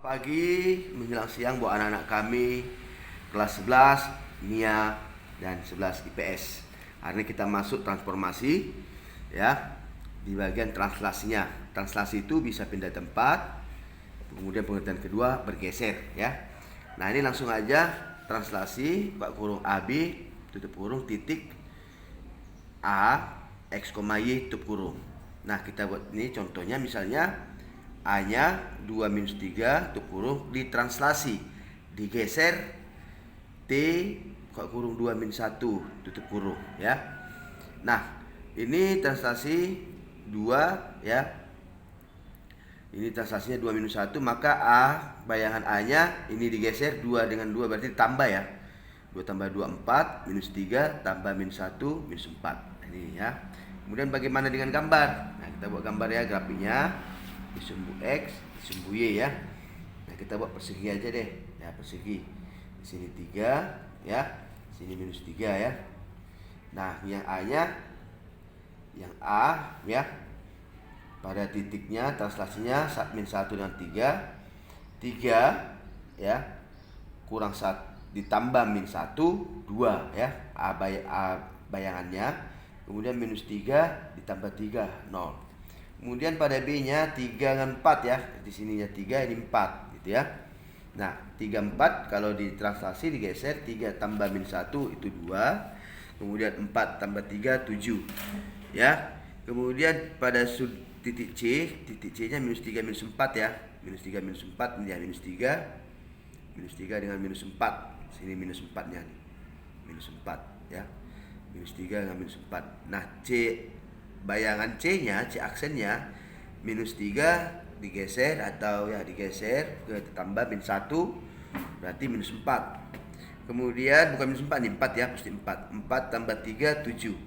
Pagi menjelang siang buat anak-anak kami kelas 11 MIA dan 11 IPS. Hari ini kita masuk transformasi ya di bagian translasinya. Translasi itu bisa pindah tempat, kemudian pengertian kedua bergeser ya. Nah, ini langsung aja translasi buka kurung AB tutup kurung titik A X, Y tutup kurung. Nah, kita buat ini contohnya misalnya A-nya 2-3 tutup kurung ditranslasi, digeser T buka kurung 2-1 tutup kurung ya. Nah, ini translasi 2 ya. Ini translasinya 2-1, maka A bayangan A-nya ini digeser 2 dengan 2 berarti tambah ya. 2 tambah 2 4, -3 tambah -1 -4. Ini ya. Kemudian bagaimana dengan gambar? Nah, kita buat gambar ya, grafiknya di sumbu X, di sumbu Y ya. Nah, kita buat persegi aja deh. Ya, persegi. Di sini 3 ya. Sini -3 ya. Nah, yang A-nya yang A ya. Pada titiknya translasinya -1 dengan 3. 3 ya. Kurang 1 ditambah -1 2 ya. A bayangannya. Kemudian -3 ditambah 3 0. Kemudian pada B-nya 3 dengan 4 ya. Di sininya 3, ini 4 gitu ya. Nah, 3 4 kalau ditranslasi digeser 3 tambah -1 itu 2. Kemudian 4 tambah 3 7. Ya. Kemudian pada titik C-nya -3 -4 ya. -3 -4 menjadi -3. -3 dengan -4. Sini -4-nya nih. -4 ya. -3 dengan -4. Nah, C bayangan C-nya, C aksennya -3 digeser atau ya digeser ke tambah -1 berarti -4. Kemudian bukan -4 nih, 4 ya, pasti 4. 4 tambah 3 7.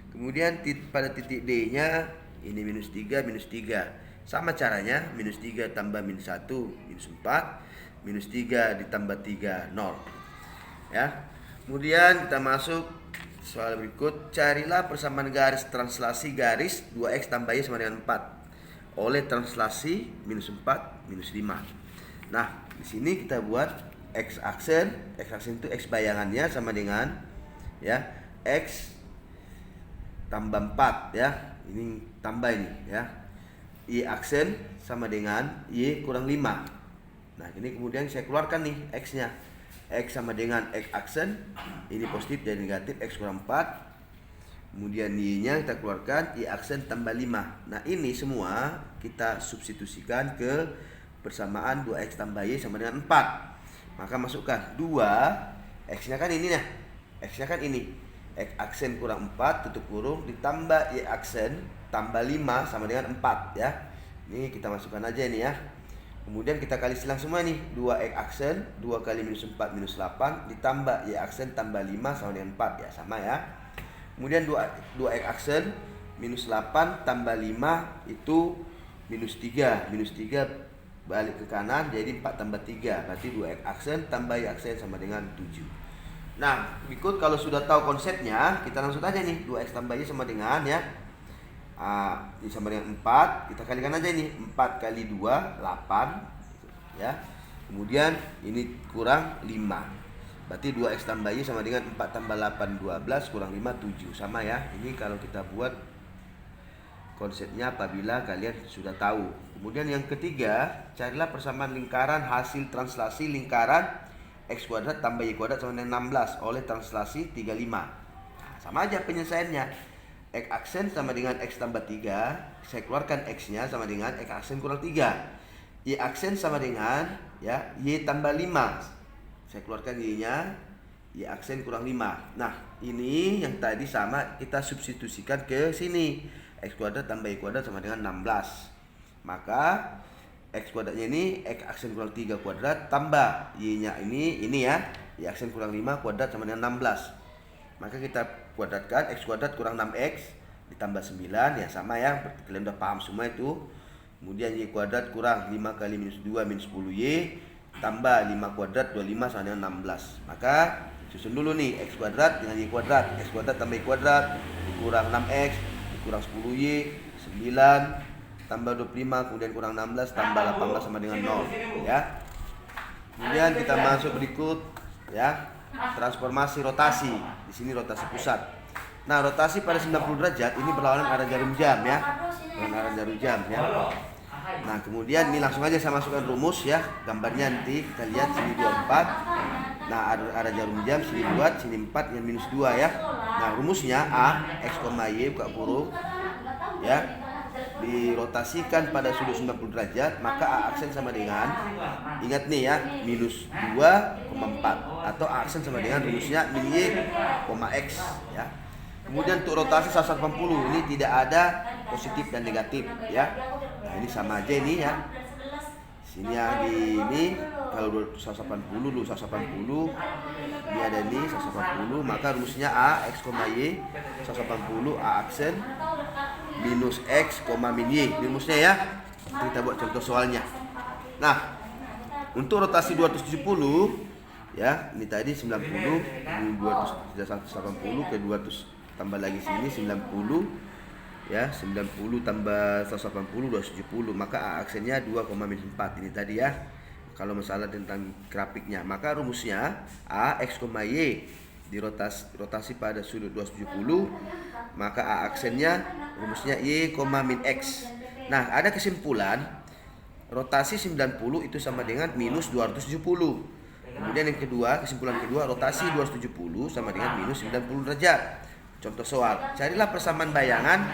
Kemudian pada titik D-nya ini -3 -3. Sama caranya, -3 tambah -1 -4, -3 ditambah 3 0. Ya. Kemudian kita masuk soal berikut, carilah persamaan garis translasi garis 2x tambah y sama dengan 4 oleh translasi -4 -5. Nah, di sini kita buat x aksen itu x bayangannya sama dengan ya x tambah 4 ya. Ini tambah ini ya. Y aksen sama dengan y kurang 5. Nah, ini kemudian saya keluarkan nih x-nya. X sama dengan X aksen, ini positif dan negatif, X kurang 4. Kemudian Y-nya kita keluarkan, Y aksen tambah 5. Nah, ini semua kita substitusikan ke persamaan 2X tambah Y sama dengan 4. Maka masukkan 2, X-nya kan ini nah, X-nya kan ini, X aksen kurang 4 tutup kurung ditambah Y aksen tambah 5 sama dengan 4 ya. Ini kita masukkan aja ini ya. Kemudian kita kali silang semua nih, 2x aksen 2 kali -4 -8 ditambah y aksen tambah 5 sama dengan 4 ya, sama ya. Kemudian 2x aksen -8 tambah 5 itu -3. -3 balik ke kanan jadi 4 tambah 3 berarti 2x aksen tambah y aksen sama dengan 7. Nah, berikut kalau sudah tahu konsepnya, kita langsung aja nih, 2x tambah y sama dengan ya. Ini sama dengan 4, kita kalikan aja ini, 4 kali 2 8 ya. Kemudian ini kurang 5, berarti 2x tambah y sama dengan 4 tambah 8 12 kurang 5 7, sama ya. Ini kalau kita buat konsepnya apabila kalian sudah tahu. Kemudian yang ketiga, carilah persamaan lingkaran hasil translasi lingkaran x kuadrat tambah y kuadrat sama dengan 16 oleh translasi 35. Nah, sama aja penyelesaiannya. X aksen sama dengan X tambah 3. Saya keluarkan X-nya sama dengan X aksen kurang 3. Y aksen sama dengan ya Y tambah 5. Saya keluarkan Y-nya, Y aksen kurang 5. Nah, ini yang tadi sama kita substitusikan ke sini. X kuadrat tambah Y kuadrat sama dengan 16. Maka X kuadratnya ini X aksen kurang 3 kuadrat tambah Y-nya ini ya, Y aksen kurang 5 kuadrat sama dengan 16. Maka kita kuadratkan X kuadrat kurang 6X ditambah 9 ya, sama ya, kalian udah paham semua itu. Kemudian Y kuadrat kurang 5 kali -2 -10Y tambah 5 kuadrat 25 sama dengan 16. Maka susun dulu nih X kuadrat dengan Y kuadrat. X kuadrat tambah Y kuadrat kurang 6X kurang 10Y 9 tambah 25 kemudian kurang 16 tambah 18 sama dengan 0 ya. Kemudian kita masuk berikut ya, transformasi rotasi. Di sini rotasi pusat. Nah, rotasi pada 90 derajat ini berlawanan arah jarum jam ya. Berlawanan arah jarum jam ya. Nah, kemudian ini langsung aja saya masukkan rumus ya. Gambarnya nanti kita lihat sini 24. Nah, arah jarum jam sini 2, sini 4 yang minus 2 ya. Nah, rumusnya A X, Y buka kurung ya, dirotasikan pada sudut 90 derajat, maka A aksen sama dengan, ingat nih ya, minus 2,4 atau A aksen sama dengan rumusnya min Y, X ya. Kemudian untuk rotasi 180 ini tidak ada positif dan negatif ya. Nah, ini sama aja ini ya. Sini ya, di ini kalau 180 dulu 180, ini ada ini 180, maka rumusnya A X, Y 180 A aksen minus X, min Y. Ini rumusnya ya. Kita buat contoh soalnya. Nah, untuk rotasi 270 ya, ini tadi 90, ini 200, 180 ke 200 tambah lagi sini 90 ya, 90 tambah 180 270, maka A aksennya 2,4 ini tadi ya. Kalau masalah tentang grafiknya, maka rumusnya A X, Y dirotasi pada sudut 270, maka A aksennya rumusnya Y, min X. Nah, ada kesimpulan rotasi 90 itu sama dengan minus 270. Kemudian yang kedua, kesimpulan kedua, rotasi 270 sama dengan minus 90 derajat. Contoh soal, carilah persamaan bayangan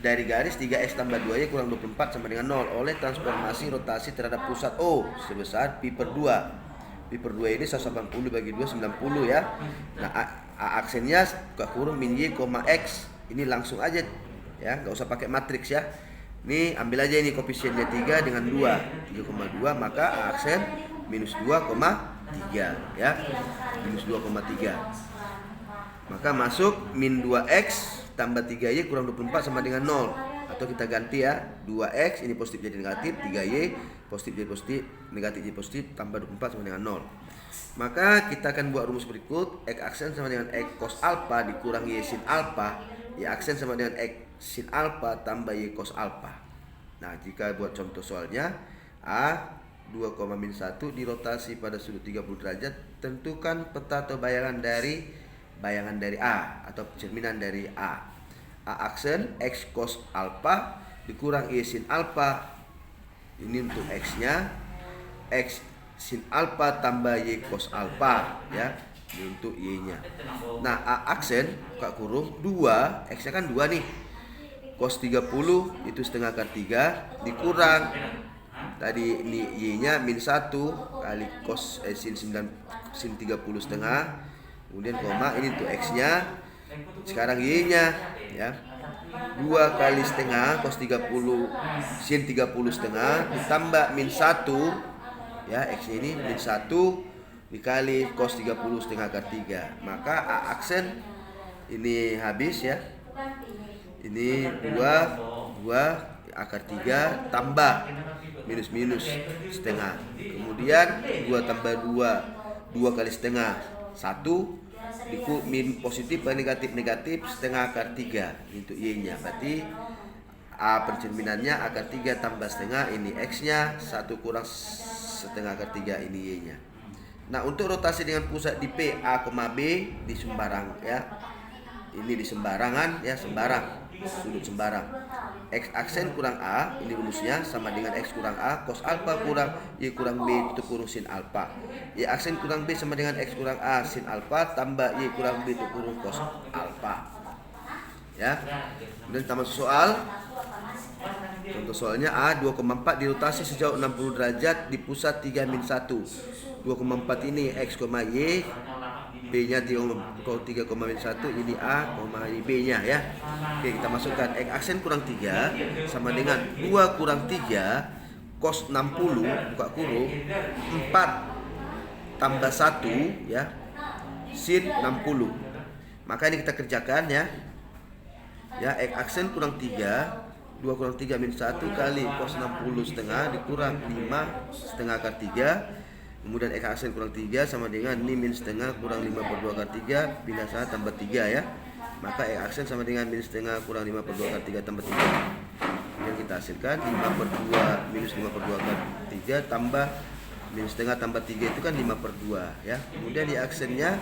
dari garis 3X tambah 2Y kurang 24 sama dengan 0 oleh transformasi rotasi terhadap pusat O sebesar pi per 2. Pi per 2 ini 180 bagi 2 90 ya. Nah, A aksennya buka kurung min Y, X. Ini langsung aja ya, nggak usah pakai matriks ya. Ini ambil aja ini koefisiennya 3 dengan 2, 3,2, maka A aksen minus 2,3 ya. Minus 2,3. Maka masuk min 2X tambah 3Y kurang 24 sama dengan 0. Atau kita ganti ya, 2X ini positif jadi negatif, 3Y positif jadi positif, negatif jadi positif, tambah 24 sama dengan 0. Maka kita akan buat rumus berikut. X aksen sama dengan X cos alpha dikurang Y sin alpha. Y aksen sama dengan X sin alpha tambah Y cos alpha. Nah, jika buat contoh soalnya, A 2,1 dirotasi pada sudut 30 derajat, tentukan peta atau bayangan dari A atau cerminan dari A. A aksen X cos alpha dikurang Y sin alpha. Ini untuk X-nya. X sin alpha tambah Y cos alpha ya. Ini untuk Y-nya. Nah, A aksen buka kurung 2, X-nya kan 2 nih. Cos 30 itu setengah akar 3 dikurang tadi ini Y-nya min 1 kali cos sin 30 setengah. Kemudian koma, ini untuk X-nya. Sekarang Y-nya ya. 2 kali setengah cos 30 sin 30 setengah ditambah min 1 ya, X ini min 1 dikali cos 30 setengah akar 3. Maka A aksen ini habis ya. Ini 2 akar 3 tambah minus setengah. Kemudian 2 tambah 2 kali setengah 1 min positif dan negatif setengah akar 3 untuk Y-nya. Berarti A percerminannya akar 3 tambah setengah, ini X-nya 1 kurang setengah akar 3, ini Y-nya. Nah, untuk rotasi dengan pusat di P, A, B di sembarang ya. Ini di sembarangan ya, sembarang, sudut sembarang. X aksen kurang A, ini rumusnya sama dengan X kurang A cos alpha kurang Y kurang B tutup kurung sin alpha. Y aksen kurang B sama dengan X kurang A sin alpha tambah Y kurang B tutup kurung cos alpha. Ya. Kemudian kita masuk soal. Contoh soalnya A 2,4 dirotasi sejauh 60 derajat di pusat 3 min 1. 2,4 ini X, Y, B-nya 3,1, ini A, ini B-nya ya. Oke, kita masukkan X aksen kurang 3 sama dengan 2 kurang 3 cos 60 buka kurung 4 tambah 1 ya sin 60. Maka ini kita kerjakan ya. Ya, X aksen kurang 3, 2 kurang 3 min 1 kali cos 60 setengah dikurang 5 setengah akar 3. Kemudian X aksen kurang 3 sama dengan ini min setengah kurang 5 per 2 akar 3 pindah 1 tambah 3 ya. Maka X aksen sama dengan min setengah kurang 5 per 2 akar 3 tambah 3. Kemudian kita hasilkan 5 per 2 minus 5 per 2 akar 3 tambah min setengah tambah 3 itu kan 5/2 ya. Kemudian di aksennya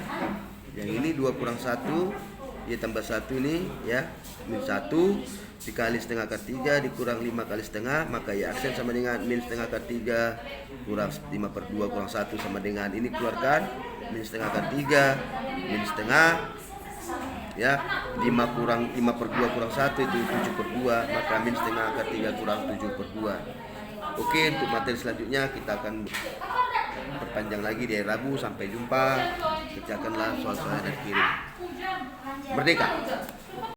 yang ini 2 kurang 1 dia tambah 1 ini ya, min 1 dikali setengah akar 3 dikurang 5 kali setengah, maka ya aksen sama dengan min setengah akar 3 kurang 5/2 kurang 1 sama dengan ini, keluarkan min setengah akar 3 min setengah ya, 5/2 kurang 1 itu 7/2, maka min setengah akar 3 kurang 7/2. Oke, untuk materi selanjutnya kita akan perpanjang lagi di hari Rabu. Sampai jumpa. Kerjakanlah soal-soal dan kirim. Merdeka.